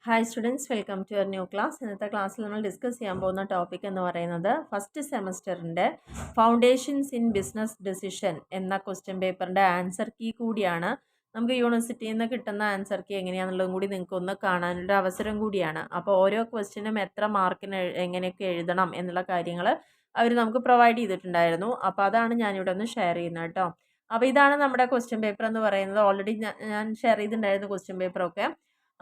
Hi students, welcome to your new class. ഇന്നത്തെ ക്ലാസ്സിൽ നമ്മൾ ഡിസ്കസ് ചെയ്യാൻ പോകുന്ന ടോപ്പിക് എന്ന് പറയുന്നത് ഫസ്റ്റ് സെമസ്റ്ററിൻ്റെ ഫൗണ്ടേഷൻസ് ഇൻ ബിസിനസ് ഡെസിഷൻ എന്ന ക്വസ്റ്റ്യൻ പേപ്പറിൻ്റെ ആൻസർ കീ കൂടിയാണ്. നമുക്ക് യൂണിവേഴ്സിറ്റിയിൽ നിന്ന് കിട്ടുന്ന ആൻസർ കീ എങ്ങനെയാണെന്നുള്ളതും കൂടി നിങ്ങൾക്ക് ഒന്ന് കാണാനൊരു അവസരം കൂടിയാണ്. അപ്പോൾ ഓരോ ക്വസ്റ്റ്യനും എത്ര മാർക്കിന് എങ്ങനെയൊക്കെ എഴുതണം എന്നുള്ള കാര്യങ്ങൾ അവർ നമുക്ക് പ്രൊവൈഡ് ചെയ്തിട്ടുണ്ടായിരുന്നു. അപ്പോൾ അതാണ് ഞാനിവിടെ ഒന്ന് ഷെയർ ചെയ്യുന്നത് കേട്ടോ. അപ്പോൾ ഇതാണ് നമ്മുടെ ക്വസ്റ്റ്യൻ പേപ്പർ എന്ന് പറയുന്നത്. ഓൾറെഡി ഞാൻ ഷെയർ ചെയ്തിട്ടുണ്ടായിരുന്നു ക്വസ്റ്റ്യൻ പേപ്പറൊക്കെ.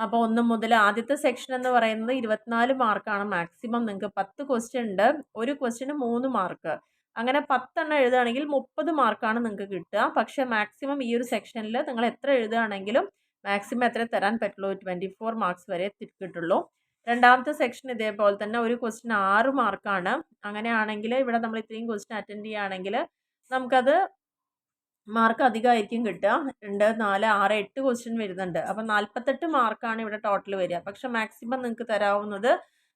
അപ്പോൾ 1 മുതൽ ആദ്യത്തെ സെക്ഷൻ എന്ന് പറയുന്നത് 24 മാർക്കാണ് മാക്സിമം. നിങ്ങൾക്ക് 10 ക്വസ്റ്റ്യൻ ഉണ്ട്. ഒരു ക്വസ്റ്റ്യന് 3 മാർക്ക്. അങ്ങനെ 10 എണ്ണം എഴുതുകയാണെങ്കിൽ 30 മാർക്കാണ് നിങ്ങൾക്ക് കിട്ടുക. പക്ഷേ മാക്സിമം ഈ ഒരു സെക്ഷനിൽ നിങ്ങൾ എത്ര എഴുതുകയാണെങ്കിലും മാക്സിമം എത്ര തരാൻ പറ്റുള്ളൂ, 24 മാർക്സ് വരെ കിട്ടുള്ളൂ. രണ്ടാമത്തെ സെക്ഷൻ ഇതേപോലെ തന്നെ ഒരു ക്വസ്റ്റ്യൻ 6 മാർക്കാണ്. അങ്ങനെയാണെങ്കിൽ ഇവിടെ നമ്മൾ ഇത്രയും ക്വസ്റ്റ്യൻ അറ്റൻഡ് ചെയ്യുകയാണെങ്കിൽ നമുക്കത് മാർക്ക് അധികമായിരിക്കും കിട്ടുക. 2, 4, 6, 8 ക്വസ്റ്റ്യൻ വരുന്നുണ്ട്. അപ്പം 48 മാർക്കാണ് ഇവിടെ ടോട്ടൽ വരിക. പക്ഷെ മാക്സിമം നിങ്ങൾക്ക് തരാവുന്നത്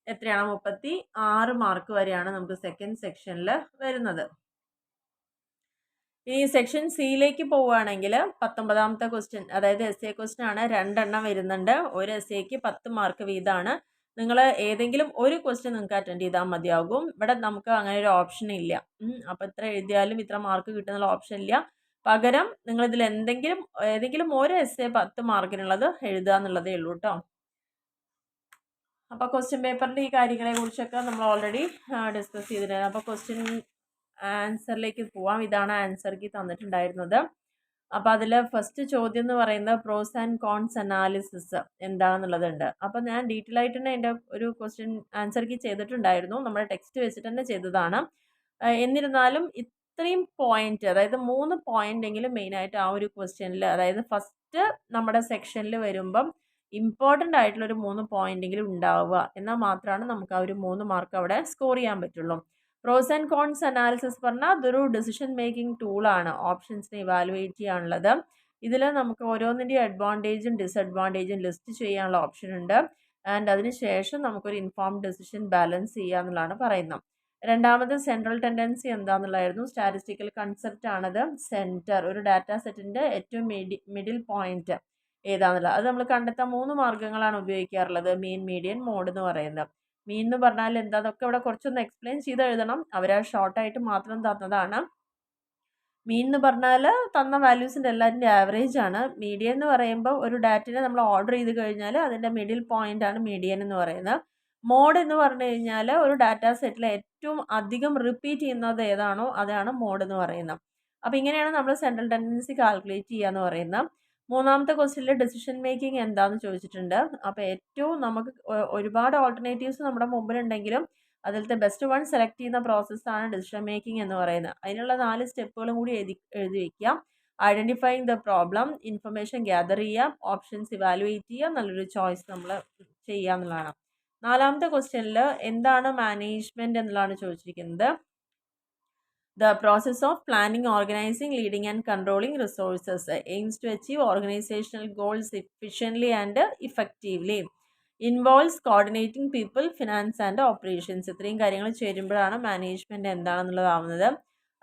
എത്രയാണ്? 36 മാർക്ക് വരെയാണ് നമുക്ക് സെക്കൻഡ് സെക്ഷനിൽ വരുന്നത്. ഇനി സെക്ഷൻ സിയിലേക്ക് പോവുകയാണെങ്കിൽ 19ാമത്തെ ക്വസ്റ്റ്യൻ, അതായത് എസ് എ ക്വസ്റ്റ്യൻ ആണ്. 2 എണ്ണം വരുന്നുണ്ട്. ഒരു എസ് എക്ക് 10 മാർക്ക് വീതമാണ്. നിങ്ങൾ ഏതെങ്കിലും ഒരു ക്വസ്റ്റ്യൻ നിങ്ങൾക്ക് അറ്റൻഡ് ചെയ്താൽ മതിയാകും. ഇവിടെ നമുക്ക് അങ്ങനെ ഒരു ഓപ്ഷൻ ഇല്ല. അപ്പോൾ ഇത്ര എഴുതിയാലും ഇത്ര മാർക്ക് കിട്ടുന്നുള്ള ഓപ്ഷൻ ഇല്ല. പകരം നിങ്ങൾ ഇതിൽ ഏതെങ്കിലും ഒരു എസ് എ 10 മാർക്കിനുള്ളത് എഴുതുക എന്നുള്ളതേ ഉള്ളൂ കേട്ടോ. അപ്പോൾ ക്വസ്റ്റ്യൻ പേപ്പറിൻ്റെ ഈ കാര്യങ്ങളെ കുറിച്ചൊക്കെ നമ്മൾ ഓൾറെഡി ഡിസ്കസ് ചെയ്തിട്ടുണ്ടായിരുന്നു. അപ്പോൾ ക്വസ്റ്റ്യൻ ആൻസറിലേക്ക് പോവാം. ഇതാണ് ആൻസർ കീ തന്നിട്ടുണ്ടായിരുന്നത്. അപ്പോൾ അതിൽ ഫസ്റ്റ് ചോദ്യം എന്ന് പറയുന്നത് പ്രോസ് ആൻഡ് കോൺസ് അനാലിസിസ് എന്താണെന്നുള്ളതുണ്ട്. അപ്പോൾ ഞാൻ ഡീറ്റെയിൽ ആയിട്ട് തന്നെ എൻ്റെ ഒരു ക്വസ്റ്റ്യൻ ആൻസർ കീ ചെയ്തിട്ടുണ്ടായിരുന്നു. നമ്മുടെ ടെക്സ്റ്റ് വെച്ചിട്ട് തന്നെ ചെയ്തതാണ്. എന്നിരുന്നാലും ഇത്രയും പോയിന്റ്, അതായത് 3 പോയിന്റ് എങ്കിലും മെയിനായിട്ട് ആ ഒരു ക്വസ്റ്റ്യനിൽ, അതായത് ഫസ്റ്റ് നമ്മുടെ സെക്ഷനിൽ വരുമ്പം ഇമ്പോർട്ടൻ്റ് ആയിട്ടുള്ളൊരു 3 പോയിന്റെങ്കിലും ഉണ്ടാവുക. എന്നാൽ മാത്രമാണ് നമുക്ക് ആ ഒരു 3 മാർക്ക് അവിടെ സ്കോർ ചെയ്യാൻ പറ്റുള്ളൂ. പ്രോസ് ആൻഡ് കോൺസ് അനാലിസിസ് പറഞ്ഞാൽ അതൊരു ഡിസിഷൻ മേക്കിംഗ് ടൂളാണ്. ഓപ്ഷൻസിനെ ഇവാലുവേറ്റ് ചെയ്യാനുള്ളത്. ഇതിൽ നമുക്ക് ഓരോന്നിൻ്റെയും അഡ്വാൻറ്റേജും ഡിസഡ്വാൻറ്റേജും ലിസ്റ്റ് ചെയ്യാനുള്ള ഓപ്ഷൻ ഉണ്ട്. ആൻഡ് അതിനുശേഷം നമുക്കൊരു ഇൻഫോംഡ് ഡിസിഷൻ ബാലൻസ് ചെയ്യുക എന്നുള്ളതാണ് പറയുന്നത്. രണ്ടാമത് സെൻട്രൽ ടെൻഡൻസി എന്താണെന്നുള്ളതായിരുന്നു. സ്റ്റാറ്റിസ്റ്റിക്കൽ കൺസെപ്റ്റ് ആണത്. സെൻറ്റർ, ഒരു ഡാറ്റ സെറ്റിൻ്റെ ഏറ്റവും മിഡിൽ പോയിന്റ് ഏതാണെന്നുള്ളത് അത് നമ്മൾ കണ്ടെത്താൻ 3 മാർഗ്ഗങ്ങളാണ് ഉപയോഗിക്കാറുള്ളത്. മീൻ, മീഡിയൻ, മോഡ് എന്ന് പറയുന്നത്. മീൻ എന്ന് പറഞ്ഞാൽ എന്താ, അതൊക്കെ ഇവിടെ കുറച്ചൊന്ന് എക്സ്പ്ലെയിൻ ചെയ്ത് എഴുതണം. അവർ ഷോർട്ടായിട്ട് മാത്രം തന്നതാണ്. മീൻ എന്ന് പറഞ്ഞാൽ തന്ന വാല്യൂസിൻ്റെ എല്ലാത്തിൻ്റെ ആവറേജ് ആണ്. മീഡിയൻ എന്ന് പറയുമ്പോൾ ഒരു ഡാറ്റയെ നമ്മൾ ഓർഡർ ചെയ്ത് കഴിഞ്ഞാൽ അതിൻ്റെ മിഡിൽ പോയിന്റ് ആണ് മീഡിയൻ എന്ന് പറയുന്നത്. മോഡ് എന്ന് പറഞ്ഞു കഴിഞ്ഞാൽ ഒരു ഡാറ്റ സെറ്റിൽ ഏറ്റവും അധികം റിപ്പീറ്റ് ചെയ്യുന്നത് ഏതാണോ അതാണ് മോഡ് എന്ന് പറയുന്നത്. അപ്പോൾ ഇങ്ങനെയാണ് നമ്മൾ സെൻട്രൽ ടെൻഡൻസി കാൽക്കുലേറ്റ് ചെയ്യുക എന്ന് പറയുന്നത്. മൂന്നാമത്തെ ക്വസ്റ്റ്യനിൽ ഡിസിഷൻ മേക്കിംഗ് എന്താണെന്ന് ചോദിച്ചിട്ടുണ്ട്. അപ്പോൾ ഏറ്റവും നമുക്ക് ഒരുപാട് ഓൾട്ടർനേറ്റീവ്സ് നമ്മുടെ മുമ്പിലുണ്ടെങ്കിലും അതിലത്തെ ബെസ്റ്റ് വൺ സെലക്ട് ചെയ്യുന്ന പ്രോസസ്സാണ് ഡിസിഷൻ മേക്കിംഗ് എന്ന് പറയുന്നത്. അതിനുള്ള 4 സ്റ്റെപ്പുകളും കൂടി എഴുതി വയ്ക്കുക. Identifying the problem, information gather ചെയ്യുക, ഓപ്ഷൻസ് ഇവാലുവേറ്റ് ചെയ്യുക, നല്ലൊരു ചോയ്സ് നമ്മൾ ചെയ്യുക എന്നുള്ളതാണ്. നാലാമത്തെ ക്വസ്റ്റ്യനിൽ എന്താണ് മാനേജ്മെൻറ്റ് എന്നുള്ളതാണ് ചോദിച്ചിരിക്കുന്നത്. The process of planning, organizing, leading and controlling resources aims to achieve organizational goals efficiently and effectively. Involves coordinating people, finance and operations. ഇത്രയും കാര്യങ്ങൾ ചേരുമ്പോഴാണ് മാനേജ്മെൻറ്റ് എന്താണെന്നുള്ളതാവുന്നത്.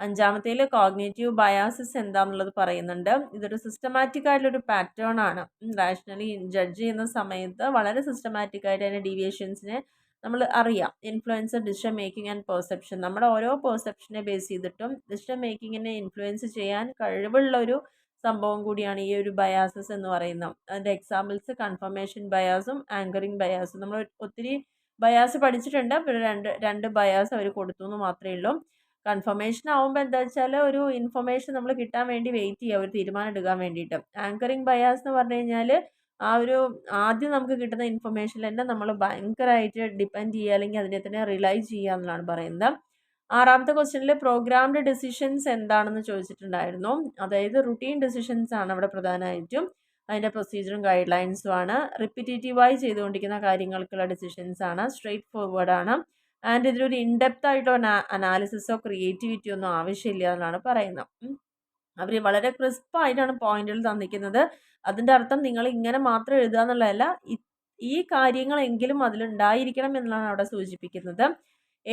അഞ്ചാമത്തേൽ കോഗ്നേറ്റീവ് ബയാസസ് എന്താണെന്നുള്ളത് പറയുന്നുണ്ട്. ഇതൊരു സിസ്റ്റമാറ്റിക് ആയിട്ടുള്ളൊരു പാറ്റേൺ ആണ്. റാഷണലി ജഡ്ജ് ചെയ്യുന്ന സമയത്ത് വളരെ സിസ്റ്റമാറ്റിക് ആയിട്ട് അതിൻ്റെ ഡീവിയേഷൻസിനെ നമ്മൾ അറിയാം. Influence decision making and perception. നമ്മുടെ ഓരോ പെർസെപ്ഷനെ ബേസ് ചെയ്തിട്ടും ഡിസിഷൻ മേക്കിങ്ങിനെ ഇൻഫ്ലുവൻസ് ചെയ്യാൻ കഴിവുള്ള ഒരു സംഭവം കൂടിയാണ് ഈ ഒരു ബയാസസ് എന്ന് പറയുന്നത്. അതിൻ്റെ എക്സാമ്പിൾസ് കൺഫർമേഷൻ ബയാസും ആങ്കറിങ് ബയാസും. നമ്മൾ ഒത്തിരി ബയാസ് പഠിച്ചിട്ടുണ്ട്. പിന്നെ രണ്ട് ബയാസ് അവർ കൊടുത്തു എന്ന് മാത്രമേ ഉള്ളൂ. കൺഫർമേഷൻ ആകുമ്പോൾ എന്താ വെച്ചാൽ ഒരു ഇൻഫർമേഷൻ നമ്മൾ കിട്ടാൻ വേണ്ടി വെയിറ്റ് ചെയ്യുക, ഒരു തീരുമാനം എടുക്കാൻ വേണ്ടിയിട്ട്. ആങ്കറിങ് ബയാസ് എന്ന് പറഞ്ഞു കഴിഞ്ഞാൽ ആ ഒരു ആദ്യം നമുക്ക് കിട്ടുന്ന ഇൻഫർമേഷനിൽ തന്നെ നമ്മൾ ഭയങ്കരമായിട്ട് ഡിപ്പെൻഡ് ചെയ്യുക, അല്ലെങ്കിൽ അതിനെ തന്നെ റിലൈ ചെയ്യുക എന്നുള്ളതാണ് പറയുന്നത്. ആറാമത്തെ ക്വസ്റ്റ്യനിൽ പ്രോഗ്രാംഡ് ഡിസിഷൻസ് എന്താണെന്ന് ചോദിച്ചിട്ടുണ്ടായിരുന്നു. അതായത് റുട്ടീൻ ഡിസിഷൻസ് ആണ് അവിടെ പ്രധാനമായിട്ടും. അതിൻ്റെ പ്രൊസീജിയറും ഗൈഡ് ലൈൻസും ആണ്. റിപ്പീറ്റേറ്റീവായി ചെയ്തുകൊണ്ടിരിക്കുന്ന കാര്യങ്ങൾക്കുള്ള ഡിസിഷൻസ് ആണ്. സ്ട്രെയിറ്റ് ഫോർവേഡ് ആണ്. ആൻഡ് ഇതിലൊരു ഇൻഡെപ്ത് ആയിട്ടുള്ള അനാലിസിസോ ക്രിയേറ്റിവിറ്റിയോ ഒന്നും ആവശ്യമില്ല എന്നാണ് പറയുന്നത്. അവർ വളരെ ക്രിസ്പായിട്ടാണ് പോയിന്റുകൾ തന്നിരിക്കുന്നത്. അതിൻ്റെ അർത്ഥം നിങ്ങൾ ഇങ്ങനെ മാത്രം എഴുതുക എന്നുള്ളതല്ല, ഈ കാര്യങ്ങളെങ്കിലും അതിലുണ്ടായിരിക്കണം എന്നാണ് അവിടെ സൂചിപ്പിക്കുന്നത്.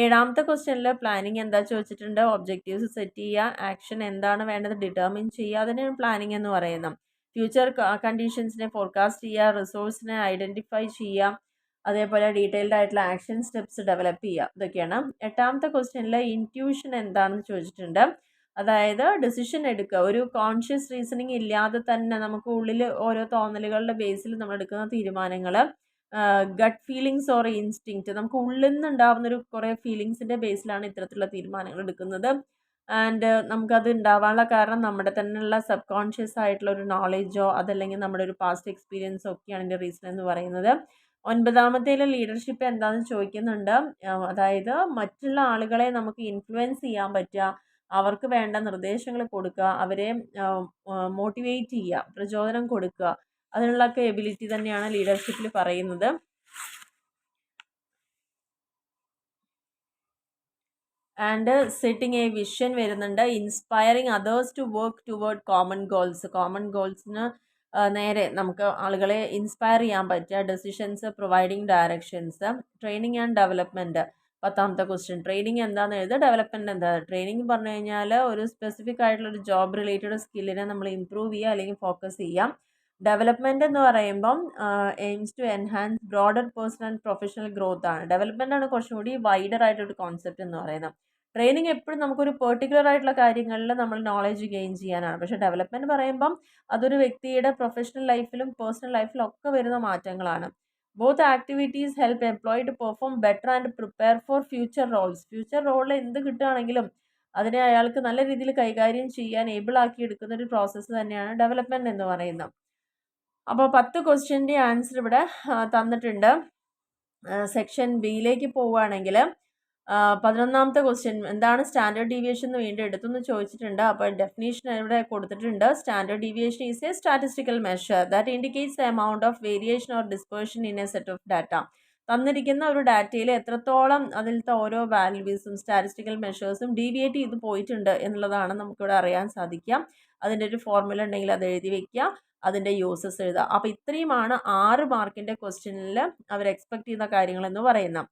ഏഴാമത്തെ ക്വസ്റ്റ്യനിൽ പ്ലാനിങ് എന്താ ചോദിച്ചിട്ടുണ്ട്. ഒബ്ജക്റ്റീവ്സ് സെറ്റ് ചെയ്യുക, ആക്ഷൻ എന്താണ് വേണ്ടത് ഡിറ്റർമിൻ ചെയ്യുക, അതിനാണ് പ്ലാനിങ് എന്ന് പറയുന്നത്. ഫ്യൂച്ചർ കണ്ടീഷൻസിനെ ഫോർകാസ്റ്റ് ചെയ്യുക, റിസോഴ്സിനെ ഐഡൻറ്റിഫൈ ചെയ്യുക, അതേപോലെ ഡീറ്റെയിൽഡ് ആയിട്ടുള്ള ആക്ഷൻ സ്റ്റെപ്സ് ഡെവലപ്പ് ചെയ്യുക. ഇതൊക്കെയാണ്. എട്ടാമത്തെ ക്വസ്റ്റ്യനിൽ ഇൻറ്റ്യൂഷൻ എന്താണെന്ന് ചോദിച്ചിട്ടുണ്ട്. അതായത് ഡിസിഷൻ എടുക്കുക, ഒരു കോൺഷ്യസ് റീസണിങ് ഇല്ലാതെ തന്നെ നമുക്ക് ഉള്ളിൽ ഓരോ തോന്നലുകളുടെ ബേസിൽ നമ്മൾ എടുക്കുന്ന തീരുമാനങ്ങൾ, ഗട്ട് ഫീലിങ്സ് ഓർ ഇൻസ്റ്റിങ്ക്റ്റ്, നമുക്ക് ഉള്ളിൽ നിന്നുണ്ടാവുന്ന ഒരു കുറേ ഫീലിങ്സിൻ്റെ ബേസിലാണ് ഇത്തരത്തിലുള്ള തീരുമാനങ്ങൾ എടുക്കുന്നത്. ആൻഡ് നമുക്കത് ഉണ്ടാവാനുള്ള കാരണം നമ്മുടെ തന്നെയുള്ള സബ് കോൺഷ്യസ് ആയിട്ടുള്ള ഒരു നോളേജോ അതല്ലെങ്കിൽ നമ്മുടെ ഒരു പാസ്റ്റ് എക്സ്പീരിയൻസോ ഒക്കെയാണ് ഇതിൻ്റെ റീസൺ എന്ന് പറയുന്നത്. ഒൻപതാമത്തേൽ ലീഡർഷിപ്പ് എന്താണെന്ന് ചോദിക്കുന്നുണ്ട്. അതായത് മറ്റുള്ള ആളുകളെ നമുക്ക് ഇൻഫ്ലുവൻസ് ചെയ്യാൻ പറ്റുക, അവർക്ക് വേണ്ട നിർദ്ദേശങ്ങൾ കൊടുക്കുക, അവരെ മോട്ടിവേറ്റ് ചെയ്യുക, പ്രചോദനം കൊടുക്കുക, അതിനുള്ളൊക്കെ എബിലിറ്റി തന്നെയാണ് ലീഡർഷിപ്പിൽ പറയുന്നത്. ആൻഡ് സെറ്റിംഗ് എ വിഷൻ വരുന്നുണ്ട്. Inspiring others to work toward common goals, common ഗോൾസിന് നേരെ നമുക്ക് ആളുകളെ ഇൻസ്പയർ ചെയ്യാൻ പറ്റുക. Decisions, providing directions, training and development. പത്താമത്തെ ക്വസ്റ്റ്യൻ, ട്രെയിനിങ് എന്താണെന്ന് എഴുതുക, ഡെവലപ്മെൻറ്റ് എന്താണ്. ട്രെയിനിങ് പറഞ്ഞു കഴിഞ്ഞാൽ ഒരു സ്പെസിഫിക് ആയിട്ടുള്ളൊരു ജോബ് റിലേറ്റഡ് സ്കില്ലിനെ നമ്മൾ ഇമ്പ്രൂവ് ചെയ്യുക അല്ലെങ്കിൽ ഫോക്കസ് ചെയ്യാം. ഡെവലപ്മെൻറ്റ് എന്ന് പറയുമ്പം aims to enhance broader personal and professional growth ആണ്. ഡെവലപ്മെൻ്റ് ആണ് കുറച്ചും കൂടി വൈഡർ ആയിട്ടൊരു കോൺസെപ്റ്റ് എന്ന് പറയുന്നത്. ട്രെയിനിങ് എപ്പോഴും നമുക്കൊരു പെർട്ടിക്കുലർ ആയിട്ടുള്ള കാര്യങ്ങളിൽ നമ്മൾ നോളജ് ഗെയിൻ ചെയ്യാനാണ്. പക്ഷേ ഡെവലപ്മെൻറ്റ് പറയുമ്പം അതൊരു വ്യക്തിയുടെ പ്രൊഫഷണൽ ലൈഫിലും പേഴ്സണൽ ലൈഫിലും ഒക്കെ വരുന്ന മാറ്റങ്ങളാണ്. Both activities help employee to perform better and prepare for future roles. Future റോളിൽ എന്ത് കിട്ടുകയാണെങ്കിലും അതിനെ അയാൾക്ക് നല്ല രീതിയിൽ കൈകാര്യം ചെയ്യാൻ ഏബിൾ ആക്കി എടുക്കുന്ന ഒരു പ്രോസസ്സ് തന്നെയാണ് ഡെവലപ്മെൻറ്റ് എന്ന് പറയുന്നത്. അപ്പോൾ 10 ക്വസ്റ്റ്യൻ്റെ ആൻസർ ഇവിടെ തന്നിട്ടുണ്ട്. സെക്ഷൻ ബിയിലേക്ക് പോവുകയാണെങ്കിൽ 11ാമത്തെ ക്വസ്റ്റ്യൻ, എന്താണ് സ്റ്റാൻഡേർഡ് ഡീവിയേഷൻ എന്ന് വീണ്ടും എടുത്തെന്ന് ചോദിച്ചിട്ടുണ്ട്. അപ്പോൾ ഡെഫിനേഷൻ ഇവിടെ കൊടുത്തിട്ടുണ്ട്. Standard deviation is A statistical measure that indicates the amount of variation or dispersion in A set of data. തന്നിരിക്കുന്ന ഒരു ഡാറ്റയിൽ എത്രത്തോളം അതിലത്തെ ഓരോ വാല്യൂസും സ്റ്റാറ്റിസ്റ്റിക്കൽ മെഷേഴ്സും ഡീവിയേറ്റ് ചെയ്ത് പോയിട്ടുണ്ട് എന്നുള്ളതാണ് നമുക്കിവിടെ അറിയാൻ സാധിക്കുക. അതിൻ്റെ ഒരു ഫോർമുല ഉണ്ടെങ്കിൽ അത് എഴുതി വയ്ക്കുക, അതിൻ്റെ യൂസസ് എഴുതുക. അപ്പോൾ ഇത്രയുമാണ് 6 മാർക്കിൻ്റെ ക്വസ്റ്റ്യനിൽ അവർ എക്സ്പെക്ട് ചെയ്യുന്ന കാര്യങ്ങളെന്ന് പറയുന്നത്.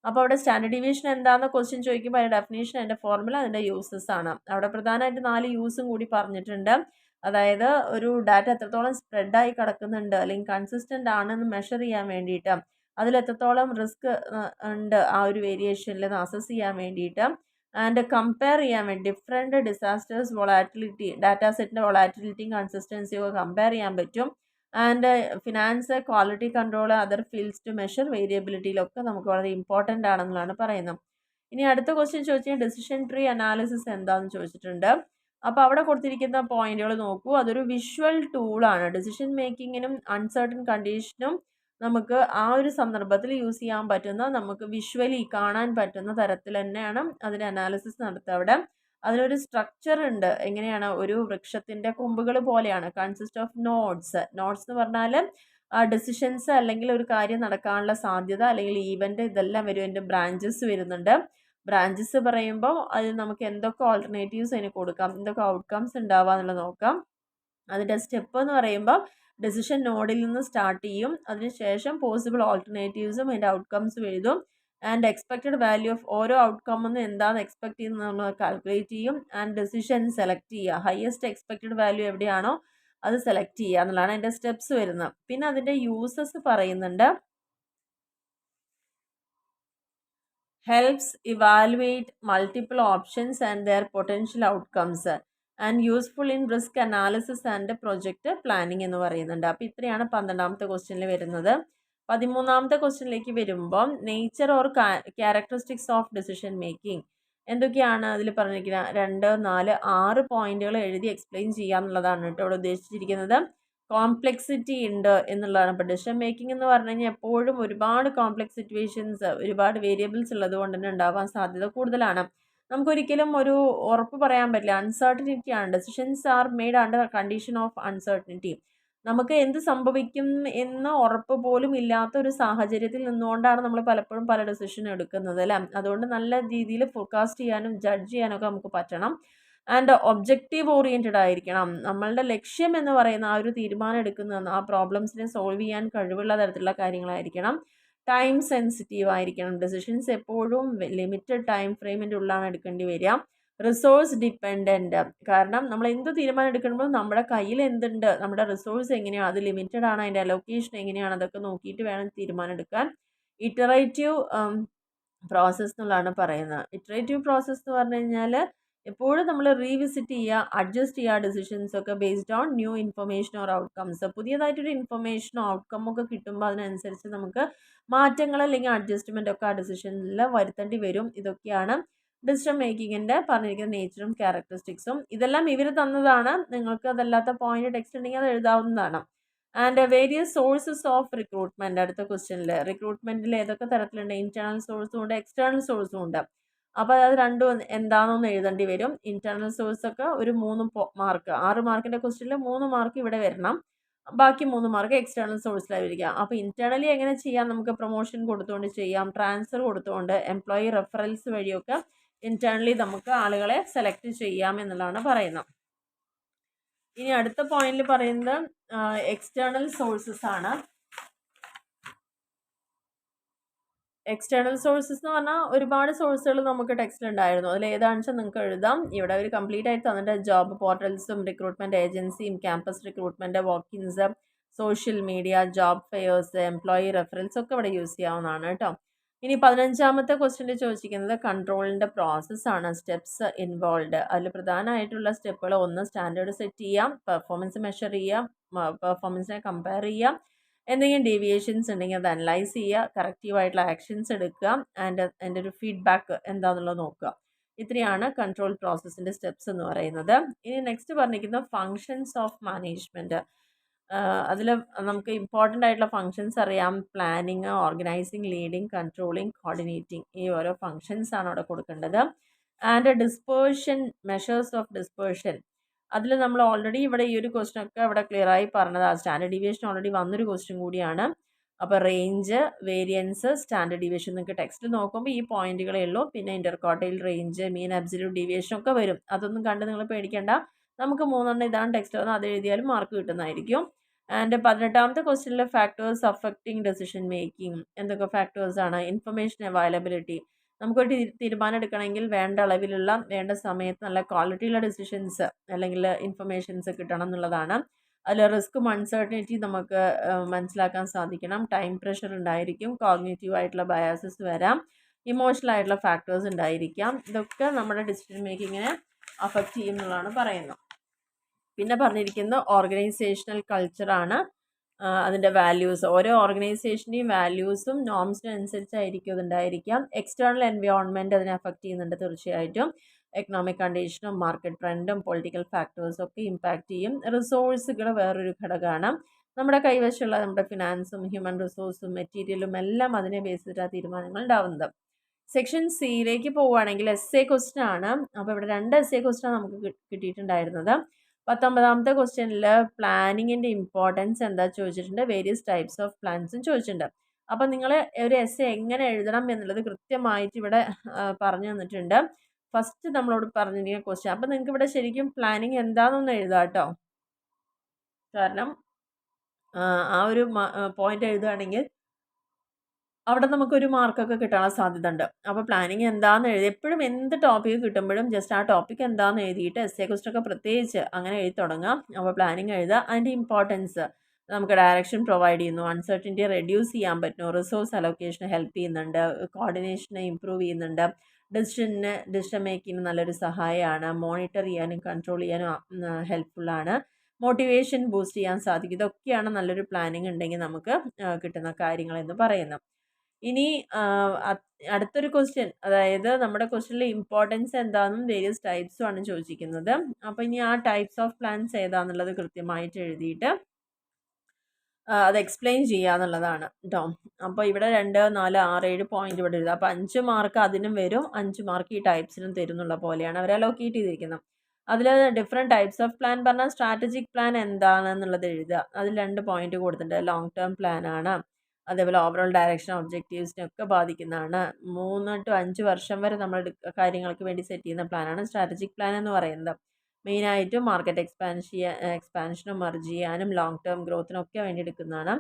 അപ്പോൾ അവിടെ സ്റ്റാൻഡേർഡ് ഡീവിയേഷൻ എന്താണെന്ന് ക്വസ്റ്റ്യൻ ചോദിക്കുമ്പോൾ അതിൻ്റെ ഡെഫിനേഷൻ, അതിൻ്റെ ഫോർമുല, അതിൻ്റെ യൂസസ് ആണ്. അവിടെ പ്രധാനമായിട്ട് 4 യൂസും കൂടി പറഞ്ഞിട്ടുണ്ട്. അതായത് ഒരു ഡാറ്റ എത്രത്തോളം സ്പ്രെഡായി കിടക്കുന്നുണ്ട് അല്ലെങ്കിൽ കൺസിസ്റ്റൻ്റ് ആണെന്ന് മെഷർ ചെയ്യാൻ വേണ്ടിയിട്ട്, അതിലെത്രത്തോളം റിസ്ക് ഉണ്ട് ആ ഒരു വേരിയേഷനിൽ അസസ് ചെയ്യാൻ വേണ്ടിയിട്ട്, ആൻഡ് കമ്പയർ ചെയ്യാൻ വേണ്ടി ഡിഫറെൻറ്റ് ഡിസാസ്റ്റേഴ്സ് വൊളാറ്റിലിറ്റി, ഡാറ്റാ സെറ്റിൻ്റെ വൊളാറ്റിലിറ്റിയും കൺസിസ്റ്റൻസിയും ഒക്കെ കമ്പയർ ചെയ്യാൻ പറ്റും. And finance, quality control, other fields to measure വേരിയബിലിറ്റിയിലൊക്കെ നമുക്ക് വളരെ ഇമ്പോർട്ടൻ്റ് ആണെന്നുള്ളതാണ് പറയുന്നത്. ഇനി അടുത്ത ക്വസ്റ്റ്യൻ ചോദിച്ചാൽ ഡിസിഷൻ ട്രീ അനാലിസിസ് എന്താണെന്ന് ചോദിച്ചിട്ടുണ്ട്. അപ്പോൾ അവിടെ കൊടുത്തിരിക്കുന്ന പോയിന്റുകൾ നോക്കൂ. അതൊരു വിഷ്വൽ ടൂളാണ്. ഡിസിഷൻ മേക്കിങ്ങിനും അൺസർട്ടൺ കണ്ടീഷനും നമുക്ക് ആ ഒരു സന്ദർഭത്തിൽ യൂസ് ചെയ്യാൻ പറ്റുന്ന, നമുക്ക് വിഷ്വലി കാണാൻ പറ്റുന്ന തരത്തിൽ തന്നെയാണ് അതിൻ്റെ അനാലിസിസ് നടത്തുക. അവിടെ അതിനൊരു സ്ട്രക്ചർ ഉണ്ട്. എങ്ങനെയാണ്, ഒരു വൃക്ഷത്തിൻ്റെ കൊമ്പുകൾ പോലെയാണ്. Consist of notes. നോട്ട്സ് എന്ന് പറഞ്ഞാൽ ഡിസിഷൻസ് അല്ലെങ്കിൽ ഒരു കാര്യം നടക്കാനുള്ള സാധ്യത അല്ലെങ്കിൽ ഈവൻ്റ് ഇതെല്ലാം വരും. അതിൻ്റെ ബ്രാഞ്ചസ് വരുന്നുണ്ട്. ബ്രാഞ്ചസ് പറയുമ്പോൾ അതിൽ നമുക്ക് എന്തൊക്കെ ഓൾട്ടർനേറ്റീവ്സ് അതിന് കൊടുക്കാം, എന്തൊക്കെ ഔട്ട്കംസ് ഉണ്ടാവുക എന്നുള്ളത് നോക്കാം. അതിൻ്റെ സ്റ്റെപ്പ് എന്ന് പറയുമ്പോൾ ഡെസിഷൻ നോഡിൽ നിന്ന് സ്റ്റാർട്ട് ചെയ്യും. അതിനുശേഷം പോസിബിൾ ഓൾട്ടർനേറ്റീവ്സും അതിൻ്റെ ഔട്ട്കംസും എഴുതും. ആൻഡ് എക്സ്പെക്റ്റഡ് വാല്യൂ ഓഫ് ഓരോ ഔട്ട്കമ്മെന്ന് എന്താണെന്ന് എക്സ്പെക്ട് ചെയ്യുന്നത് നമ്മൾ കാൽക്കുലേറ്റ് ചെയ്യും. ആൻഡ് ഡെസിഷൻ സെലക്ട് ചെയ്യുക. ഹയസ്റ്റ് എക്സ്പെക്റ്റഡ് വാല്യൂ എവിടെയാണോ അത് സെലക്ട് ചെയ്യുക എന്നുള്ളതാണ് അതിൻ്റെ സ്റ്റെപ്സ് വരുന്നത്. പിന്നെ അതിൻ്റെ യൂസസ് പറയുന്നുണ്ട്. Helps evaluate multiple options and their potential outcomes and useful in risk analysis and project planning എന്ന് പറയുന്നുണ്ട്. അപ്പോൾ ഇത്രയാണ് 12ാമത്തെ ക്വസ്റ്റ്യനിൽ വരുന്നത്. 13ാമത്തെ ക്വസ്റ്റ്യനിലേക്ക് വരുമ്പോൾ nature or characteristics of decision making എന്തൊക്കെയാണ് അതിൽ പറഞ്ഞിരിക്കുന്നത്? 2, 4, 6 പോയിന്റുകൾ എഴുതി എക്സ്പ്ലെയിൻ ചെയ്യാന്നുള്ളതാണ് കേട്ടോ ഇവിടെ ഉദ്ദേശിച്ചിരിക്കുന്നത്. കോംപ്ലെക്സിറ്റി ഉണ്ട് എന്നുള്ളതാണ്. ഇപ്പോൾ ഡിസിഷൻ മേക്കിംഗ് എന്ന് പറഞ്ഞു കഴിഞ്ഞാൽ എപ്പോഴും ഒരുപാട് കോംപ്ലെക്സ് സിറ്റുവേഷൻസ്, ഒരുപാട് വേരിയബിൾസ് ഉള്ളത് കൊണ്ട് തന്നെ ഉണ്ടാവാൻ സാധ്യത കൂടുതലാണ്. നമുക്കൊരിക്കലും ഒരു ഉറപ്പ് പറയാൻ പറ്റില്ല. അൺസർട്ടനിറ്റി ആണ്. Decisions are made under condition of uncertainty. നമുക്ക് എന്ത് സംഭവിക്കും എന്ന് ഉറപ്പ് പോലും ഇല്ലാത്ത ഒരു സാഹചര്യത്തിൽ നിന്നുകൊണ്ടാണ് നമ്മൾ പലപ്പോഴും പല ഡിസിഷൻ എടുക്കുന്നത് അല്ലേ. അതുകൊണ്ട് നല്ല രീതിയിൽ ഫോർകാസ്റ്റ് ചെയ്യാനും ജഡ്ജ് ചെയ്യാനൊക്കെ നമുക്ക് പറ്റണം. ആൻഡ് ഒബ്ജക്റ്റീവ് ഓറിയൻറ്റഡ് ആയിരിക്കണം. നമ്മളുടെ ലക്ഷ്യം എന്ന് പറയുന്ന ആ ഒരു തീരുമാനം എടുക്കുന്ന ആ പ്രോബ്ലംസിനെ സോൾവ് ചെയ്യാൻ കഴിവുള്ള തരത്തിലുള്ള കാര്യങ്ങളായിരിക്കണം. ടൈം സെൻസിറ്റീവ് ആയിരിക്കണം. ഡെസിഷൻസ് എപ്പോഴും ലിമിറ്റഡ് ടൈം ഫ്രെയിമിൻ്റെ ഉള്ളിലാണ് എടുക്കേണ്ടി വരിക. റിസോഴ്സ് ഡിപ്പെൻഡൻറ്റ്, കാരണം നമ്മൾ എന്ത് തീരുമാനം എടുക്കുമ്പോൾ നമ്മുടെ കയ്യിൽ എന്തുണ്ട്, നമ്മുടെ റിസോഴ്സ് എങ്ങനെയാണ്, അത് ലിമിറ്റഡ് ആണ്, അതിൻ്റെ അലോക്കേഷൻ എങ്ങനെയാണ്, അതൊക്കെ നോക്കിയിട്ട് വേണം തീരുമാനം എടുക്കാൻ. ഇറ്ററേറ്റീവ് പ്രോസസ്സ് എന്നുള്ളതാണ് പറയുന്നത്. ഇറ്ററേറ്റീവ് പ്രോസസ്സ് എന്ന് പറഞ്ഞു കഴിഞ്ഞാൽ എപ്പോഴും നമ്മൾ റീവിസിറ്റ് ചെയ്യുക, അഡ്ജസ്റ്റ് ചെയ്യുക ഡിസിഷൻസ് ഒക്കെ based on new information or outcomes. പുതിയതായിട്ടൊരു ഇൻഫർമേഷനോ ഔട്ട്കമ്മൊക്കെ കിട്ടുമ്പോൾ അതിനനുസരിച്ച് നമുക്ക് മാറ്റങ്ങൾ അല്ലെങ്കിൽ അഡ്ജസ്റ്റ്മെൻ്റ് ഒക്കെ ആ ഡിസിഷനിൽ വരുത്തേണ്ടി വരും. ഇതൊക്കെയാണ് ഡിസിഷൻ മേക്കിങ്ങിൻ്റെ പറഞ്ഞിരിക്കുന്ന നേച്ചറും ക്യാരക്ടറിസ്റ്റിക്സും. ഇതെല്ലാം ഇവർ തന്നതാണ്. നിങ്ങൾക്ക് അതല്ലാത്ത പോയിന്റ് ടെക്സ്റ്റ് ഉണ്ടെങ്കിൽ അത് എഴുതാവുന്നതാണ്. And various sources of recruitment, അടുത്ത ക്വസ്റ്റ്യനിൽ റിക്രൂട്ട്മെൻറ്റിൽ ഏതൊക്കെ തരത്തിലുണ്ട്, ഇന്റേണൽ സോഴ്സും ഉണ്ട് എക്സ്റ്റേണൽ സോഴ്സും ഉണ്ട്. അപ്പോൾ അത് രണ്ടും എന്താണെന്ന് എഴുതേണ്ടി വരും. ഇന്റേണൽ സോഴ്സ് ഒക്കെ ഒരു 3 മാർക്ക്, 6 മാർക്കിൻ്റെ ക്വസ്റ്റ്യനിൽ 3 മാർക്ക് ഇവിടെ വരണം, ബാക്കി 3 മാർക്ക് എക്സ്റ്റേണൽ സോഴ്സിലായിരിക്കാം. അപ്പോൾ ഇന്റേണലി എങ്ങനെ ചെയ്യാം, നമുക്ക് പ്രൊമോഷൻ കൊടുത്തുകൊണ്ട് ചെയ്യാം, ട്രാൻസ്ഫർ കൊടുത്തുകൊണ്ട്, എംപ്ലോയി റെഫറൽസ് വഴിയൊക്കെ ഇന്റേണലി നമുക്ക് ആളുകളെ സെലക്ട് ചെയ്യാം എന്നുള്ളതാണ് പറയുന്നത്. ഇനി അടുത്ത പോയിന്റിൽ പറയുന്നത് എക്സ്റ്റേണൽ സോഴ്സസ് ആണ്. എക്സ്റ്റേണൽ സോഴ്സസ് എന്ന് പറഞ്ഞാൽ ഒരുപാട് സോഴ്സുകൾ നമുക്ക് ടെക്സ്റ്റിൽ ഉണ്ടായിരുന്നു. അതിൽ ഏതാണെന്ന് വെച്ചാൽ നിങ്ങൾക്ക് എഴുതാം. ഇവിടെ അവർ കംപ്ലീറ്റ് ആയിട്ട് തന്നിട്ട് ജോബ് പോർട്ടൽസും റിക്രൂട്ട്മെൻറ്റ് ഏജൻസിയും campus recruitment walk ins social media job fairs employee reference ഒക്കെ ഇവിടെ യൂസ് ചെയ്യാവുന്നതാണ് കേട്ടോ. ഇനി 15ാമത്തെ ക്വസ്റ്റ്യനിൽ ചോദിച്ചിരിക്കുന്നത് കൺട്രോളിൻ്റെ പ്രോസസ്സാണ്, സ്റ്റെപ്സ് ഇൻവോൾവ്. അതിൽ പ്രധാനമായിട്ടുള്ള സ്റ്റെപ്പുകൾ ഒന്ന് സ്റ്റാൻഡേർഡ് സെറ്റ് ചെയ്യാം, പെർഫോമൻസ് മെഷർ ചെയ്യാം, പെർഫോമൻസിനെ കമ്പയർ ചെയ്യാം, എന്തെങ്കിലും ഡീവിയേഷൻസ് ഉണ്ടെങ്കിൽ അത് അനലൈസ് ചെയ്യുക, കറക്റ്റീവായിട്ടുള്ള ആക്ഷൻസ് എടുക്കുക, അതിൻ്റെ ഒരു ഫീഡ്ബാക്ക് എന്താണെന്നുള്ളത് നോക്കുക. ഇത്രയാണ് കൺട്രോൾ പ്രോസസ്സിൻ്റെ സ്റ്റെപ്സ് എന്ന് പറയുന്നത്. ഇനി നെക്സ്റ്റ് പറഞ്ഞിരിക്കുന്നത് ഫങ്ഷൻസ് ഓഫ് മാനേജ്മെൻറ്റ്. അതിൽ നമുക്ക് ഇമ്പോർട്ടൻ്റ് ആയിട്ടുള്ള ഫങ്ഷൻസ് അറിയാം. Planning, organising, leading, controlling, coordinating. ഈ ഓരോ ഫങ്ഷൻസ് ആണ് അവിടെ കൊടുക്കേണ്ടത്. And dispersion, measures of dispersion. അതിൽ നമ്മൾ ഓൾറെഡി ഇവിടെ ഈ ഒരു ക്വസ്റ്റ്യൻ ഒക്കെ ഇവിടെ ക്ലിയർ ആയി പറഞ്ഞതാണ്. സ്റ്റാൻഡേർഡ് ഡീവിയേഷൻ ഓൾറെഡി വന്നൊരു ക്വസ്റ്റ്യൻ കൂടിയാണ്. അപ്പോൾ റേഞ്ച്, വേരിയൻസ്, സ്റ്റാൻഡേർഡ് ഡീവിയേഷൻ നിങ്ങൾക്ക് ടെക്സ്റ്റ് നോക്കുമ്പോൾ ഈ പോയിന്റുകളേ ഉള്ളൂ. പിന്നെ ഇന്റർക്വാർട്ടൈൽ റേഞ്ച്, മീൻ അബ്സല്യൂട്ട് ഡീവിയേഷൻ ഒക്കെ വരും. അതൊന്നും കണ്ട് നിങ്ങൾ പേടിക്കേണ്ട. നമുക്ക് 3 ഇതാണ് ടെക്സ്റ്റ് വന്നത്, അത് എഴുതിയാലും മാർക്ക് കിട്ടുന്നതായിരിക്കും. ആൻഡ് 18ാമത്തെ ക്വസ്റ്റ്യനിൽ ഫാക്ടേഴ്സ് അഫക്റ്റിംഗ് ഡെസിഷൻ മേക്കിംഗ്. എന്തൊക്കെ ഫാക്ടേഴ്സ് ആണ്? Information availability. നമുക്കൊരു തീരുമാനം എടുക്കണമെങ്കിൽ വേണ്ട അളവിലുള്ള വേണ്ട സമയത്ത് നല്ല ക്വാളിറ്റിയുള്ള ഡിസിഷൻസ് അല്ലെങ്കിൽ ഇൻഫർമേഷൻസ് കിട്ടണം എന്നുള്ളതാണ്. അതിൽ റിസ്ക്കും അൺസർട്ടനിറ്റി നമുക്ക് മനസ്സിലാക്കാൻ സാധിക്കണം. ടൈം പ്രഷർ ഉണ്ടായിരിക്കും, കോഗ്നിറ്റീവ് ആയിട്ടുള്ള ബയാസസ് വരാം, ഇമോഷണൽ ആയിട്ടുള്ള ഫാക്ടേഴ്സ് ഉണ്ടായിരിക്കാം. ഇതൊക്കെ നമ്മുടെ ഡിസിഷൻ മേക്കിങ്ങിനെ അഫക്റ്റ് ചെയ്യും എന്നുള്ളതാണ് പറയുന്നത്. പിന്നെ പറഞ്ഞിരിക്കുന്നത് ഓർഗനൈസേഷണൽ കൾച്ചറാണ്. അതിൻ്റെ വാല്യൂസ്, ഓരോ ഓർഗനൈസേഷൻ്റെയും വാല്യൂസും നോംസിനനുസരിച്ചായിരിക്കും അതുണ്ടായിരിക്കാം. എക്സ്റ്റേണൽ എൻവയോൺമെൻറ്റ് അതിനെ അഫക്റ്റ് ചെയ്യുന്നുണ്ട് തീർച്ചയായിട്ടും. എക്കണോമിക് കണ്ടീഷനും മാർക്കറ്റ് ട്രെൻഡും പൊളിറ്റിക്കൽ ഫാക്ടേഴ്സും ഒക്കെ ഇമ്പാക്റ്റ് ചെയ്യും. റിസോഴ്സുകൾ വേറൊരു ഘടകമാണ്. നമ്മുടെ കൈവശമുള്ള നമ്മുടെ ഫിനാൻസും ഹ്യൂമൻ റിസോഴ്സും മെറ്റീരിയലും എല്ലാം അതിനെ ബേസ് ചെയ്തിട്ടാണ് തീരുമാനങ്ങൾ ഉണ്ടാവുന്നത്. സെക്ഷൻ സിയിലേക്ക് പോവുകയാണെങ്കിൽ എസ് എ ക്വസ്റ്റ്യൻ ആണ്. അപ്പോൾ ഇവിടെ 2 എസ് എ ക്വസ്റ്റ്യൻ നമുക്ക് കിട്ടിയിട്ടുണ്ടായിരുന്നത്. 19ാമത്തെ ക്വസ്റ്റ്യനിൽ പ്ലാനിങ്ങിൻ്റെ ഇമ്പോർട്ടൻസ് എന്താ ചോദിച്ചിട്ടുണ്ട്, വേരിയസ് ടൈപ്സ് ഓഫ് പ്ലാൻസും ചോദിച്ചിട്ടുണ്ട്. അപ്പോൾ നിങ്ങൾ ഒരു എസ് എങ്ങനെ എഴുതണം എന്നുള്ളത് കൃത്യമായിട്ട് ഇവിടെ പറഞ്ഞു തന്നിട്ടുണ്ട്. ഫസ്റ്റ് നമ്മളോട് പറഞ്ഞിരിക്കുന്ന ക്വസ്റ്റ്യൻ. അപ്പോൾ നിങ്ങൾക്ക് ഇവിടെ ശരിക്കും പ്ലാനിങ് എന്താണെന്നൊന്ന് എഴുതാം കേട്ടോ. കാരണം ആ ഒരു പോയിന്റ് എഴുതുകയാണെങ്കിൽ അവിടെ നമുക്കൊരു മാർക്കൊക്കെ കിട്ടാനുള്ള സാധ്യത ഉണ്ട്. അപ്പോൾ പ്ലാനിങ് എന്താണെന്ന് എഴുതി, എപ്പോഴും എന്ത് ടോപ്പിക്ക് കിട്ടുമ്പോഴും ജസ്റ്റ് ആ ടോപ്പിക് എന്താണെന്ന് എഴുതിയിട്ട് എസ് എ ക്വസ്റ്റൊക്കെ പ്രത്യേകിച്ച് അങ്ങനെ എഴുതി തുടങ്ങാം. അപ്പോൾ പ്ലാനിങ് എഴുതുക. അതിൻ്റെ ഇമ്പോർട്ടൻസ് നമുക്ക് ഡയറക്ഷൻ പ്രൊവൈഡ് ചെയ്യുന്നു, അൺസർട്ടനിറ്റി റെഡ്യൂസ് ചെയ്യാൻ പറ്റുന്നു, റിസോഴ്സ് അലോക്കേഷന് ഹെൽപ്പ് ചെയ്യുന്നുണ്ട്, കോർഡിനേഷനെ ഇമ്പ്രൂവ് ചെയ്യുന്നുണ്ട്, ഡിസിഷൻ മേക്കിങ്ങിന് നല്ലൊരു സഹായമാണ്, മോണിറ്റർ ചെയ്യാനും കൺട്രോൾ ചെയ്യാനും ഹെൽപ്ഫുള്ളാണ്, മോട്ടിവേഷൻ ബൂസ്റ്റ് ചെയ്യാൻ സാധിക്കും. ഇതൊക്കെയാണ് നല്ലൊരു പ്ലാനിങ് ഉണ്ടെങ്കിൽ നമുക്ക് കിട്ടുന്ന കാര്യങ്ങളെന്ന് പറയുന്നത്. ഇനി അടുത്തൊരു ക്വസ്റ്റ്യൻ, അതായത് നമ്മുടെ ക്വസ്റ്റ്യനിലെ ഇമ്പോർട്ടൻസ് എന്താണെന്നും വേരിയസ് ടൈപ്സും ആണ് ചോദിച്ചിരിക്കുന്നത്. അപ്പോൾ ഇനി ആ ടൈപ്സ് ഓഫ് പ്ലാൻസ് ഏതാണെന്നുള്ളത് കൃത്യമായിട്ട് എഴുതിയിട്ട് അത് എക്സ്പ്ലെയിൻ ചെയ്യുക എന്നുള്ളതാണ് കേട്ടോ. അപ്പോൾ ഇവിടെ 2, 4, 6, 7 പോയിന്റ് ഇവിടെ എഴുതുക. അപ്പോൾ 5 മാർക്ക് അതിനും വരും, 5 മാർക്ക് ഈ ടൈപ്സിനും തരുന്നുള്ള പോലെയാണ് അവർ അലോക്കേറ്റ് ചെയ്തിരിക്കുന്നത്. അതിൽ ഡിഫറെൻറ്റ് ടൈപ്സ് ഓഫ് പ്ലാൻ പറഞ്ഞാൽ സ്ട്രാറ്റജിക് പ്ലാൻ എന്താണെന്നുള്ളത് എഴുതുക. അതിൽ 2 പോയിന്റ് കൊടുത്തിട്ടുണ്ട്. ലോങ് ടേം പ്ലാൻ ആണ്, അതേപോലെ ഓവറോൾ ഡയറക്ഷൻ ഒബ്ജക്റ്റീവ്സിനൊക്കെ ബാധിക്കുന്നതാണ്. 3 to 5 വർഷം വരെ നമ്മൾ കാര്യങ്ങൾക്ക് വേണ്ടി സെറ്റ് ചെയ്യുന്ന പ്ലാനാണ് സ്ട്രാറ്റജിക് പ്ലാൻ എന്ന് പറയുന്നത്. മെയിനായിട്ടും മാർക്കറ്റ് എക്സ്പാൻഷനും മെർജ് ചെയ്യാനും ലോങ് ടേം ഗ്രോത്തിനൊക്കെ വേണ്ടി എടുക്കുന്നതാണ്.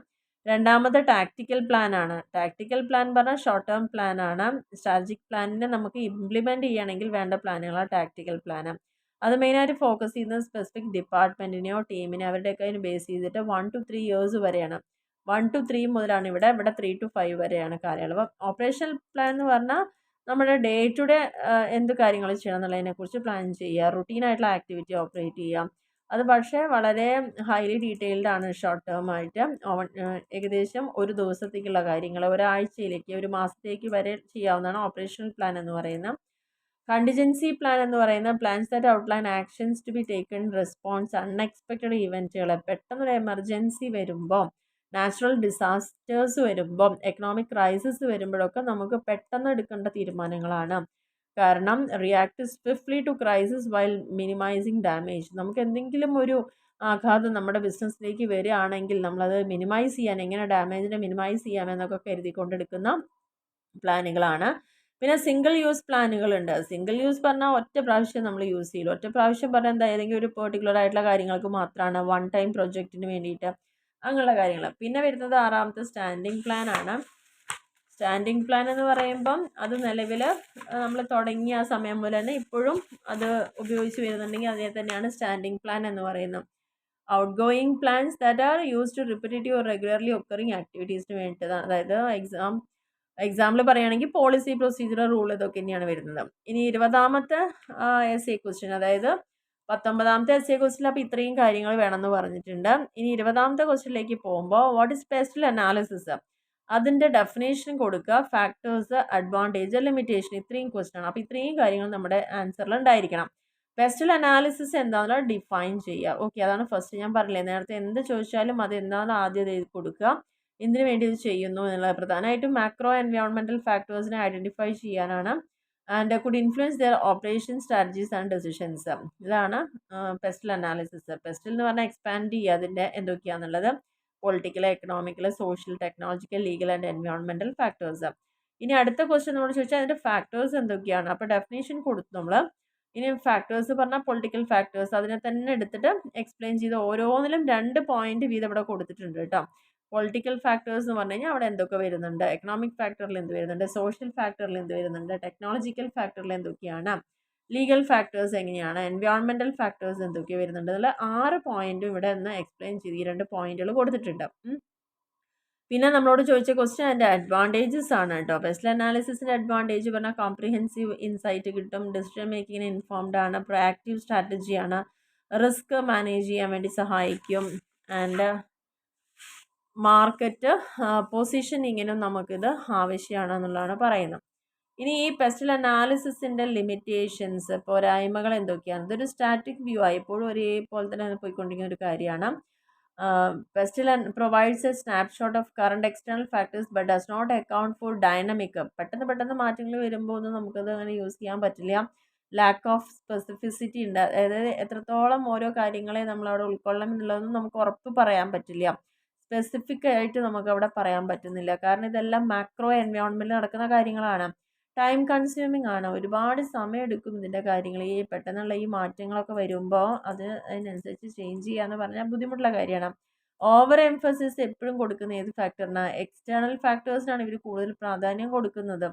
രണ്ടാമത് ടാക്റ്റിക്കൽ പ്ലാൻ ആണ്. ടാക്റ്റിക്കൽ പ്ലാൻ പറഞ്ഞാൽ ഷോർട്ട് ടേം പ്ലാൻ ആണ്. സ്ട്രാറ്റജിക് പ്ലാനിനെ നമുക്ക് ഇംപ്ലിമെൻറ്റ് ചെയ്യണമെങ്കിൽ വേണ്ട പ്ലാനുകളാണ് ടാക്റ്റിക്കൽ പ്ലാൻ. അത് മെയിനായിട്ട് ഫോക്കസ് ചെയ്യുന്നത് സ്പെസിഫിക് ഡിപ്പാർട്ട്മെൻറ്റിനെയോ ടീമിനെ അവരുടെയൊക്കെ അതിന് ബേസ് ചെയ്തിട്ട് 1 to 3 ഇയേഴ്സ് വരെയാണ്. 1 to 3 മുതലാണ് ഇവിടെ 3 to 5 വരെയാണ് കാലയളവ്. ഓപ്പറേഷണൽ പ്ലാൻ എന്ന് പറഞ്ഞാൽ നമ്മുടെ ഡേ ടു ഡേ എന്ത് കാര്യങ്ങൾ ചെയ്യണം എന്നുള്ളതിനെക്കുറിച്ച് പ്ലാൻ ചെയ്യുക, റുട്ടീനായിട്ടുള്ള ആക്ടിവിറ്റി ഓപ്പറേറ്റ് ചെയ്യുക. അത് പക്ഷേ വളരെ ഹൈലി ഡീറ്റെയിൽഡ് ആണ്. ഷോർട്ട് ടേം ആയിട്ട് ഏകദേശം ഒരു ദിവസത്തേക്കുള്ള കാര്യങ്ങൾ ഒരാഴ്ചയിലേക്ക് ഒരു മാസത്തേക്ക് വരെ ചെയ്യാവുന്നതാണ് ഓപ്പറേഷണൽ പ്ലാൻ എന്ന് പറയുന്നത്. കണ്ടിജൻസി പ്ലാൻ എന്ന് പറയുന്ന plans that outline actions to be taken response unexpected ഇവൻറ്റുകൾ. പെട്ടെന്നൊരു എമർജൻസി വരുമ്പോൾ, നാച്ചുറൽ ഡിസാസ്റ്റേഴ്സ് വരുമ്പം, എക്കണോമിക് ക്രൈസിസ് വരുമ്പോഴൊക്കെ നമുക്ക് പെട്ടെന്ന് എടുക്കേണ്ട തീരുമാനങ്ങളാണ്. കാരണം react swiftly to crisis while minimising damage. നമുക്ക് എന്തെങ്കിലും ഒരു ആഘാതം നമ്മുടെ ബിസിനസ്സിലേക്ക് വരികയാണെങ്കിൽ നമ്മളത് മിനിമൈസ് ചെയ്യാൻ, എങ്ങനെ ഡാമേജിനെ മിനിമൈസ് ചെയ്യാമെന്നൊക്കെ കരുതിക്കൊണ്ടെടുക്കുന്ന പ്ലാനുകളാണ്. പിന്നെ സിംഗിൾ യൂസ് പ്ലാനുകളുണ്ട്. സിംഗിൾ യൂസ് പറഞ്ഞാൽ ഒറ്റ പ്രാവശ്യം നമ്മൾ യൂസ് ചെയ്യില്ല. ഒറ്റ പ്രാവശ്യം പറഞ്ഞാൽ എന്താ, ഏതെങ്കിലും ഒരു പെർട്ടിക്കുലർ ആയിട്ടുള്ള കാര്യങ്ങൾക്ക് മാത്രമാണ്, വൺ ടൈം പ്രൊജക്റ്റിന് വേണ്ടിയിട്ട് അങ്ങനെയുള്ള കാര്യങ്ങൾ. പിന്നെ വരുന്നത് ആറാമത്തെ സ്റ്റാൻഡിങ് പ്ലാൻ ആണ്. സ്റ്റാൻഡിങ് പ്ലാൻ എന്ന് പറയുമ്പം അത് നിലവിൽ നമ്മൾ തുടങ്ങിയ ആ സമയം പോലെ തന്നെ ഇപ്പോഴും അത് ഉപയോഗിച്ച് വരുന്നുണ്ടെങ്കിൽ അതിനെ തന്നെയാണ് സ്റ്റാൻഡിങ് പ്ലാൻ എന്ന് പറയുന്നത്. Out going plans that are use to repetitive or regularly occurring ആക്ടിവിറ്റീസിന് വേണ്ടിയിട്ടാണ്. അതായത് എക്സാമ്പിൾ പറയുകയാണെങ്കിൽ പോളിസി, പ്രൊസീജിയർ, റൂൾ, ഇതൊക്കെ തന്നെയാണ് വരുന്നത്. ഇനി 20ാമത്തെ എസ് എ ക്വസ്റ്റ്യൻ, അതായത് 19ാമത്തെ എസ് എ ക്വസ്റ്റ്യൻ അപ്പോൾ ഇത്രയും കാര്യങ്ങൾ വേണമെന്ന് പറഞ്ഞിട്ടുണ്ട്. ഇനി 20ാമത്തെ ക്വസ്റ്റ്യനിലേക്ക് പോകുമ്പോൾ വാട്ട് ഈസ് പെസ്റ്റൽ അനാലിസിസ്, അതിൻ്റെ ഡെഫിനേഷൻ കൊടുക്കുക, ഫാക്ടേഴ്സ്, അഡ്വാൻറ്റേജ്, ലിമിറ്റേഷൻ, ഇത്രയും ക്വസ്റ്റ്യൻ ആണ്. അപ്പോൾ ഇത്രയും കാര്യങ്ങൾ നമ്മുടെ ആൻസറിൽ ഉണ്ടായിരിക്കണം. പെസ്റ്റൽ അനാലിസിസ് എന്താണെന്ന് ഡിഫൈൻ ചെയ്യുക. ഓക്കെ, അതാണ് ഫസ്റ്റ്. ഞാൻ പറഞ്ഞില്ലേ നേരത്തെ എന്ത് ചോദിച്ചാലും അത് എന്താണെന്ന് ആദ്യം എഴുതി കൊടുക്കുക, എന്തിനു വേണ്ടി ഇത് ചെയ്യുന്നു എന്നുള്ളത്. പ്രധാനമായിട്ടും മാക്രോ എൻവയോൺമെൻറ്റൽ ഫാക്ടേഴ്സിനെ ഐഡൻറ്റിഫൈ ചെയ്യാനാണ്. And could influence their operation strategies and decisions. ഇതാണ് പെസ്റ്റൽ അനാലിസിസ്. പെസ്റ്റൽ എന്ന് പറഞ്ഞാൽ എക്സ്പാൻഡ് ചെയ്യുക അതിൻ്റെ എന്തൊക്കെയാണെന്നുള്ളത്. Political, economical, social, technological, legal and environmental factors. ഇനി അടുത്ത ക്വസ്റ്റ്യൻ നമ്മൾ ചോദിച്ചാൽ അതിൻ്റെ ഫാക്ടേഴ്സ് എന്തൊക്കെയാണ്. അപ്പോൾ ഡെഫിനേഷൻ കൊടുത്തു നമ്മൾ. ഇനി ഫാക്ടേഴ്സ് പറഞ്ഞാൽ പൊളിറ്റിക്കൽ ഫാക്ടേഴ്സ്, അതിനെ തന്നെ എടുത്തിട്ട് എക്സ്പ്ലെയിൻ ചെയ്ത് ഓരോന്നിലും 2 പോയിന്റ് വീതം ഇവിടെ കൊടുത്തിട്ടുണ്ട് കേട്ടോ. പൊളിറ്റിക്കൽ ഫാക്ടേഴ്സ് എന്ന് പറഞ്ഞു കഴിഞ്ഞാൽ അവിടെ എന്തൊക്കെ വരുന്നുണ്ട്, എക്കണോമിക് ഫാക്ടറിൽ എന്ത് വരുന്നുണ്ട്, സോഷ്യൽ ഫാക്ടറിൽ എന്ത് വരുന്നുണ്ട്, ടെക്നോളജിക്കൽ ഫാക്ടറിൽ എന്തൊക്കെയാണ്, ലീഗൽ ഫാക്ടേഴ്സ് എങ്ങനെയാണ്, എൻവയോൺമെൻറ്റൽ ഫാക്ടേഴ്സ് എന്തൊക്കെ വരുന്നുണ്ട്. അതിൽ 6 പോയിന്റും ഇവിടെ ഒന്ന് എക്സ്പ്ലെയിൻ ചെയ്ത് ഈ 2 പോയിന്റുകൾ കൊടുത്തിട്ടുണ്ട്. പിന്നെ നമ്മളോട് ചോദിച്ച ക്വസ്റ്റ്യൻ അതിൻ്റെ അഡ്വാൻറ്റേജസ് ആണ് കേട്ടോ. പെസ്റ്റൽ അനാലിസിസിൻ്റെ അഡ്വാൻറ്റേജ് പറഞ്ഞാൽ കോംപ്രിഹെൻസീവ് ഇൻസൈറ്റ് കിട്ടും, ഡിസിഷൻ മേക്കിങ്ങിന് ഇൻഫോംഡ് ആണ്, പ്രൊആക്റ്റീവ് സ്ട്രാറ്റജിയാണ്, റിസ്ക് മാനേജ് ചെയ്യാൻ വേണ്ടി സഹായിക്കും, ആൻഡ് മാർക്കറ്റ് പൊസിഷനിങ്ങിനും നമുക്കിത് ആവശ്യമാണ് എന്നുള്ളതാണ് പറയുന്നത്. ഇനി ഈ പെസ്റ്റൽ അനാലിസിസിൻ്റെ ലിമിറ്റേഷൻസ്, പോരായ്മകൾ എന്തൊക്കെയാണ്. ഇതൊരു സ്റ്റാറ്റിക് വ്യൂ ആയി എപ്പോഴും ഒരേപോലെ തന്നെ പോയിക്കൊണ്ടിരിക്കുന്ന ഒരു കാര്യമാണ്. PESTEL provides a snapshot of current external factors but does not account for dynamic. പെട്ടെന്ന് മാറ്റങ്ങൾ വരുമ്പോൾ ഒന്നും നമുക്കത് അങ്ങനെ യൂസ് ചെയ്യാൻ പറ്റില്ല. ലാക്ക് ഓഫ് സ്പെസിഫിസിറ്റി ഉണ്ട്, അതായത് എത്രത്തോളം ഓരോ കാര്യങ്ങളെ നമ്മളവിടെ ഉൾക്കൊള്ളണം എന്നുള്ളതൊന്നും നമുക്ക് ഉറപ്പ് പറയാൻ പറ്റില്ല. സ്പെസിഫിക് ആയിട്ട് നമുക്ക് അവിടെ പറയാൻ പറ്റുന്നില്ല. കാരണം ഇതെല്ലാം മാക്രോ എൻവയോൺമെൻറ്റിൽ നടക്കുന്ന കാര്യങ്ങളാണ്. ടൈം കൺസ്യൂമിങ് ആണ്, ഒരുപാട് സമയം എടുക്കും ഇതിൻ്റെ കാര്യങ്ങൾ. ഈ പെട്ടെന്നുള്ള ഈ മാറ്റങ്ങളൊക്കെ വരുമ്പോൾ അത് അതിനനുസരിച്ച് ചേഞ്ച് ചെയ്യാന്ന് പറഞ്ഞാൽ ബുദ്ധിമുട്ടുള്ള കാര്യമാണ്. ഓവർ എംഫസിസ് എപ്പോഴും കൊടുക്കുന്ന ഏത് ഫാക്ടറിനാണ്, എക്സ്റ്റേണൽ ഫാക്ടേഴ്സിനാണ് ഇവർ കൂടുതൽ പ്രാധാന്യം കൊടുക്കുന്നത്.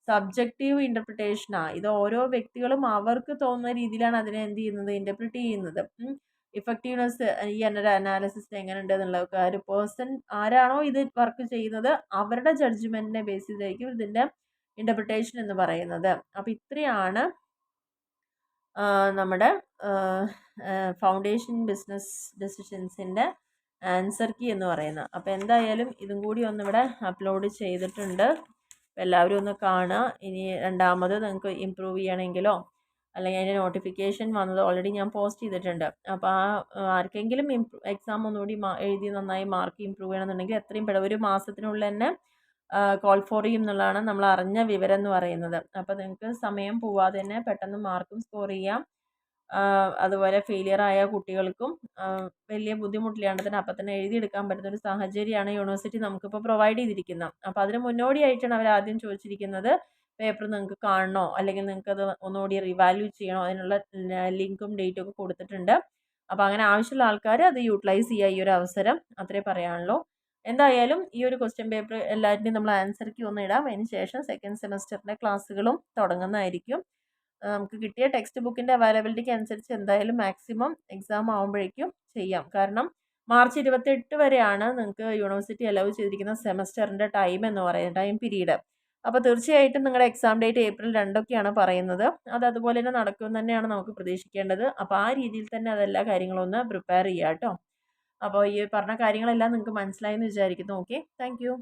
സബ്ജക്റ്റീവ് ഇൻ്റർപ്രിട്ടേഷനാണ്, ഇത് ഓരോ വ്യക്തികളും അവർക്ക് തോന്നുന്ന രീതിയിലാണ് അതിനെ എന്ത് ചെയ്യുന്നത്, ഇൻ്റർപ്രിറ്റ് ചെയ്യുന്നത്. ഇഫക്റ്റീവ്നെസ് ഈ അനാലിസിസ് എങ്ങനെയുണ്ട് എന്നുള്ളതൊക്കെ ഒരു പേഴ്സൺ ആരാണോ ഇത് വർക്ക് ചെയ്യുന്നത് അവരുടെ ജഡ്ജ്മെൻറ്റിനെ ബേസ് ചെയ്തായിരിക്കും ഇതിൻ്റെ ഇൻ്റർപ്രിട്ടേഷൻ എന്ന് പറയുന്നത്. അപ്പോൾ ഇത്രയാണ് നമ്മുടെ ഫൗണ്ടേഷൻ ബിസിനസ് ഡെസിഷൻസിൻ്റെ ആൻസർ കീ എന്ന് പറയുന്നത്. അപ്പോൾ എന്തായാലും ഇതും കൂടി ഒന്നിവിടെ അപ്ലോഡ് ചെയ്തിട്ടുണ്ട്. അപ്പോൾ എല്ലാവരും ഒന്ന് കാണുക. ഇനി രണ്ടാമത് നിങ്ങൾക്ക് ഇമ്പ്രൂവ് ചെയ്യണമെങ്കിലോ അല്ലെങ്കിൽ അതിൻ്റെ നോട്ടിഫിക്കേഷൻ വന്നത് ഓൾറെഡി ഞാൻ പോസ്റ്റ് ചെയ്തിട്ടുണ്ട്. അപ്പോൾ ആർക്കെങ്കിലും എക്സാം ഒന്നുകൂടി എഴുതി നന്നായി മാർക്ക് ഇമ്പ്രൂവ് ചെയ്യണമെന്നുണ്ടെങ്കിൽ എത്രയും പെട്ടെന്ന് ഒരു മാസത്തിനുള്ളിൽ തന്നെ കോൾ ഫോർ ചെയ്യും എന്നുള്ളതാണ് നമ്മൾ അറിഞ്ഞ വിവരം എന്ന് പറയുന്നത്. അപ്പോൾ നിങ്ങൾക്ക് സമയം പോവാതെ തന്നെ പെട്ടെന്ന് മാർക്കും സ്കോർ ചെയ്യാം. അതുപോലെ ഫെയിലിയർ ആയ കുട്ടികൾക്കും വലിയ ബുദ്ധിമുട്ടില്ലാണ്ട് തന്നെ അപ്പം തന്നെ എഴുതിയെടുക്കാൻ പറ്റുന്ന ഒരു സാഹചര്യമാണ് യൂണിവേഴ്സിറ്റി നമുക്കിപ്പോൾ പ്രൊവൈഡ് ചെയ്തിരിക്കുന്നത്. അപ്പോൾ അതിന് മുന്നോടിയായിട്ടാണ് അവർ ആദ്യം ചോദിച്ചിരിക്കുന്നത് പേപ്പർ നിങ്ങൾക്ക് കാണണോ അല്ലെങ്കിൽ നിങ്ങൾക്കത് ഒന്നുകൂടി റിവാല്യൂ ചെയ്യണോ, അതിനുള്ള ലിങ്കും ഡേറ്റും ഒക്കെ കൊടുത്തിട്ടുണ്ട്. അപ്പോൾ അങ്ങനെ ആവശ്യമുള്ള ആൾക്കാർ അത് യൂട്ടിലൈസ് ചെയ്യുക ഈ ഒരു അവസരം, അത്രേ പറയാനുള്ളൂ. എന്തായാലും ഈ ഒരു ക്വസ്റ്റ്യൻ പേപ്പർ എല്ലാവരുടെയും നമ്മൾ ആൻസർ കീ ഒന്ന് ഇടാം. അതിന് ശേഷം സെക്കൻഡ് സെമസ്റ്ററിൻ്റെ ക്ലാസ്സുകളും തുടങ്ങുന്നതായിരിക്കും. നമുക്ക് കിട്ടിയ ടെക്സ്റ്റ് ബുക്കിൻ്റെ അവൈലബിലിറ്റിക്ക് അനുസരിച്ച് എന്തായാലും മാക്സിമം എക്സാം ആകുമ്പോഴേക്കും ചെയ്യാം. കാരണം മാർച്ച് 28 വരെയാണ് നിങ്ങൾക്ക് യൂണിവേഴ്സിറ്റി അലൗ ചെയ്തിരിക്കുന്ന സെമസ്റ്ററിൻ്റെ ടൈം എന്ന് പറയുന്നത്, ടൈം പീരീഡ്. അപ്പോൾ തീർച്ചയായിട്ടും നിങ്ങളുടെ എക്സാം ഡേറ്റ് ഏപ്രിൽ 2 പറയുന്നത്. അത് അതുപോലെ തന്നെ നടക്കുമെന്ന് തന്നെയാണ് നമുക്ക് പ്രതീക്ഷിക്കേണ്ടത്. അപ്പോൾ ആ രീതിയിൽ തന്നെ അതെല്ലാ കാര്യങ്ങളും ഒന്ന് പ്രിപ്പയർ ചെയ്യുക കേട്ടോ. അപ്പോൾ ഈ പറഞ്ഞ കാര്യങ്ങളെല്ലാം നിങ്ങൾക്ക് മനസ്സിലായെന്ന് വിചാരിക്കുന്നു. Okay, thank you.